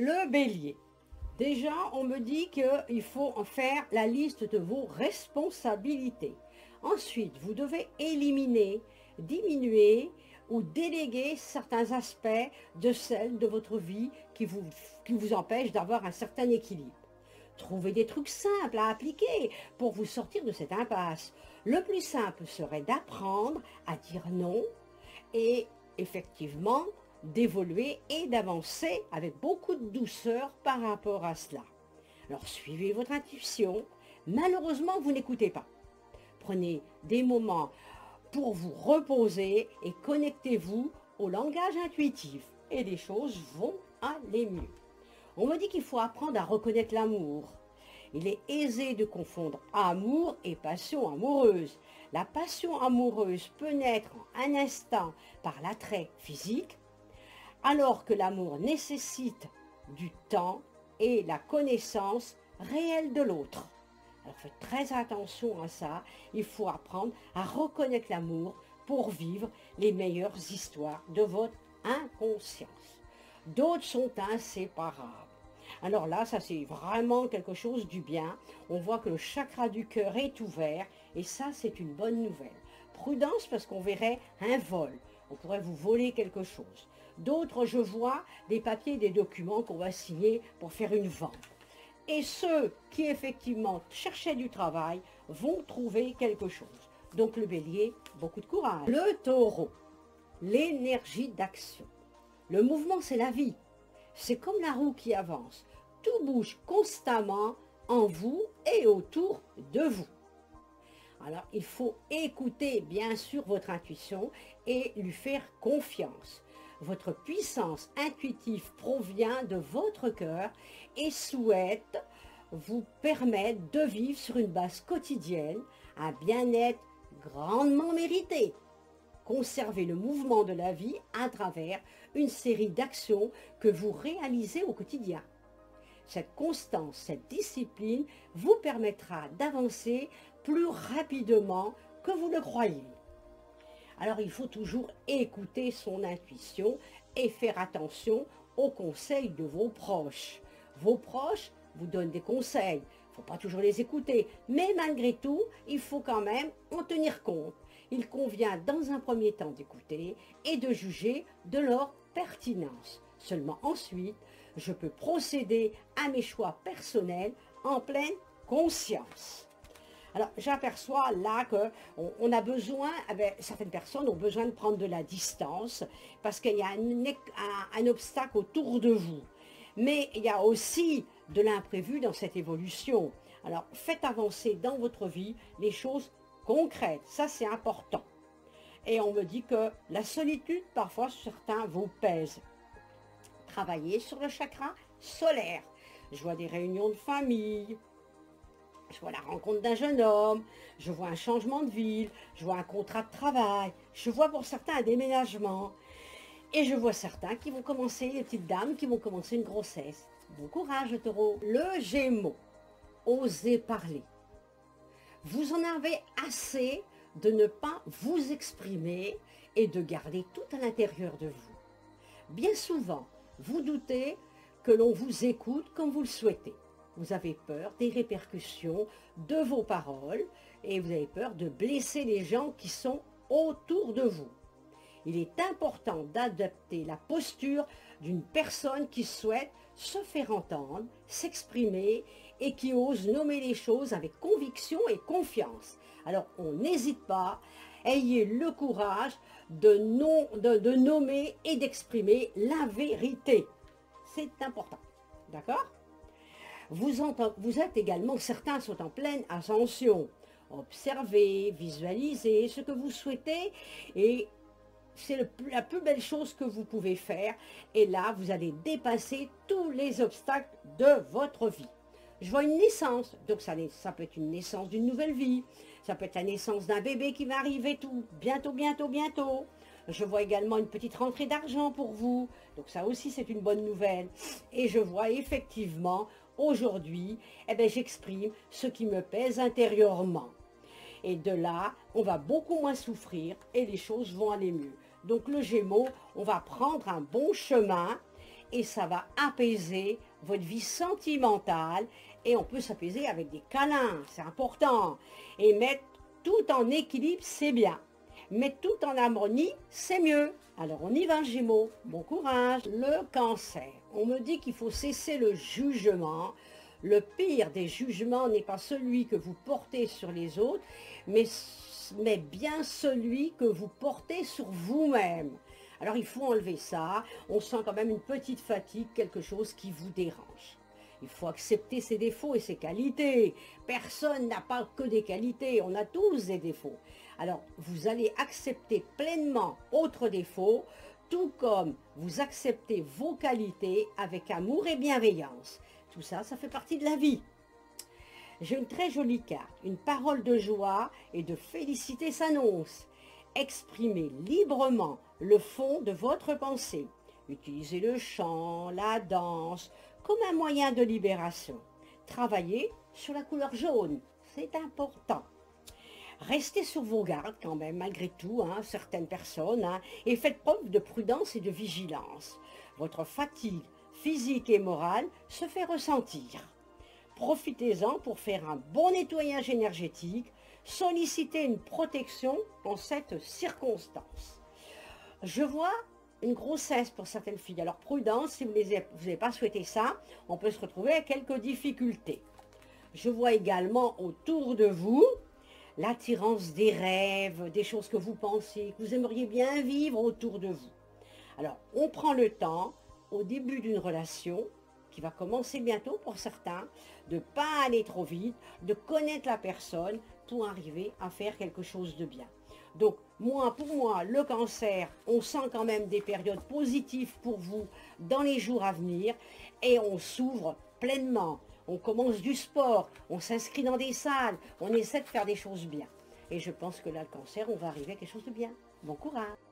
Le bélier. Déjà, on me dit qu'il faut en faire la liste de vos responsabilités. Ensuite, vous devez éliminer, diminuer ou déléguer certains aspects de celle de votre vie qui vous empêchent d'avoir un certain équilibre. Trouvez des trucs simples à appliquer pour vous sortir de cette impasse. Le plus simple serait d'apprendre à dire non et effectivement d'évoluer et d'avancer avec beaucoup de douceur par rapport à cela. Alors suivez votre intuition. Malheureusement, vous n'écoutez pas. Prenez des moments pour vous reposer et connectez-vous au langage intuitif et les choses vont aller mieux. On me dit qu'il faut apprendre à reconnaître l'amour. Il est aisé de confondre amour et passion amoureuse. La passion amoureuse peut naître en un instant par l'attrait physique, alors que l'amour nécessite du temps et la connaissance réelle de l'autre. Alors faites très attention à ça, il faut apprendre à reconnaître l'amour pour vivre les meilleures histoires de votre inconscience. D'autres sont inséparables. Alors là, ça c'est vraiment quelque chose du bien. On voit que le chakra du cœur est ouvert et ça c'est une bonne nouvelle. Prudence parce qu'on verrait un vol. On pourrait vous voler quelque chose. D'autres, je vois des papiers, des documents qu'on va signer pour faire une vente. Et ceux qui effectivement cherchaient du travail vont trouver quelque chose. Donc le bélier, beaucoup de courage. Le taureau, l'énergie d'action. Le mouvement, c'est la vie. C'est comme la roue qui avance. Tout bouge constamment en vous et autour de vous. Alors, il faut écouter bien sûr votre intuition et lui faire confiance. Votre puissance intuitive provient de votre cœur et souhaite vous permettre de vivre sur une base quotidienne un bien-être grandement mérité. Conservez le mouvement de la vie à travers une série d'actions que vous réalisez au quotidien. Cette constance, cette discipline vous permettra d'avancer plus rapidement que vous le croyez. Alors il faut toujours écouter son intuition et faire attention aux conseils de vos proches. Vos proches vous donnent des conseils, il ne faut pas toujours les écouter, mais malgré tout, il faut quand même en tenir compte. Il convient dans un premier temps d'écouter et de juger de leur pertinence. Seulement ensuite, je peux procéder à mes choix personnels en pleine conscience. Alors, j'aperçois là qu'on a besoin, certaines personnes ont besoin de prendre de la distance parce qu'il y a un obstacle autour de vous. Mais il y a aussi de l'imprévu dans cette évolution. Alors, faites avancer dans votre vie les choses concrètes. Ça, c'est important. Et on me dit que la solitude, parfois, certains vous pèsent. Travaillez sur le chakra solaire. Je vois des réunions de famille. Je vois la rencontre d'un jeune homme, je vois un changement de ville, je vois un contrat de travail, je vois pour certains un déménagement. Et je vois certains qui vont commencer, les petites dames qui vont commencer une grossesse. Bon courage, le taureau. Le gémeau, osez parler. Vous en avez assez de ne pas vous exprimer et de garder tout à l'intérieur de vous. Bien souvent, vous doutez que l'on vous écoute comme vous le souhaitez. Vous avez peur des répercussions de vos paroles et vous avez peur de blesser les gens qui sont autour de vous. Il est important d'adapter la posture d'une personne qui souhaite se faire entendre, s'exprimer et qui ose nommer les choses avec conviction et confiance. Alors, on n'hésite pas, ayez le courage de nommer et d'exprimer la vérité. C'est important, d'accord ? Vous êtes également, certains sont en pleine ascension. Observez, visualisez ce que vous souhaitez et c'est la plus belle chose que vous pouvez faire. Et là, vous allez dépasser tous les obstacles de votre vie. Je vois une naissance, donc ça peut être une naissance d'une nouvelle vie. Ça peut être la naissance d'un bébé qui va arriver tout bientôt, bientôt, bientôt. Je vois également une petite rentrée d'argent pour vous. Donc ça aussi, c'est une bonne nouvelle. Et je vois effectivement, aujourd'hui, j'exprime ce qui me pèse intérieurement. Et de là, on va beaucoup moins souffrir et les choses vont aller mieux. Donc le Gémeaux, on va prendre un bon chemin et ça va apaiser votre vie sentimentale et on peut s'apaiser avec des câlins, c'est important. Et mettre tout en équilibre, c'est bien. Mettre tout en harmonie, c'est mieux. Alors on y va, Gémeaux, bon courage. Le Cancer, on me dit qu'il faut cesser le jugement. Le pire des jugements n'est pas celui que vous portez sur les autres, mais bien celui que vous portez sur vous-même. Alors il faut enlever ça, on sent quand même une petite fatigue, quelque chose qui vous dérange. Il faut accepter ses défauts et ses qualités. Personne n'a pas que des qualités, on a tous des défauts. Alors vous allez accepter pleinement votre défaut, tout comme vous acceptez vos qualités avec amour et bienveillance. Tout ça, ça fait partie de la vie. J'ai une très jolie carte, une parole de joie et de félicité s'annonce. Exprimez librement le fond de votre pensée. Utilisez le chant, la danse comme un moyen de libération. Travaillez sur la couleur jaune, c'est important. Restez sur vos gardes quand même, malgré tout, certaines personnes, et faites preuve de prudence et de vigilance. Votre fatigue physique et morale se fait ressentir. Profitez-en pour faire un bon nettoyage énergétique, sollicitez une protection en cette circonstance. Je vois une grossesse pour certaines filles. Alors prudence, si vous n'avez pas souhaité ça, on peut se retrouver avec quelques difficultés. Je vois également autour de vous l'attirance des rêves, des choses que vous pensez, que vous aimeriez bien vivre autour de vous. Alors, on prend le temps, au début d'une relation, qui va commencer bientôt pour certains, de ne pas aller trop vite, de connaître la personne pour arriver à faire quelque chose de bien. Donc, pour moi, le Cancer, on sent quand même des périodes positives pour vous dans les jours à venir et on s'ouvre pleinement. On commence du sport, on s'inscrit dans des salles, on essaie de faire des choses bien. Et je pense que là, le Cancer, on va arriver à quelque chose de bien. Bon courage!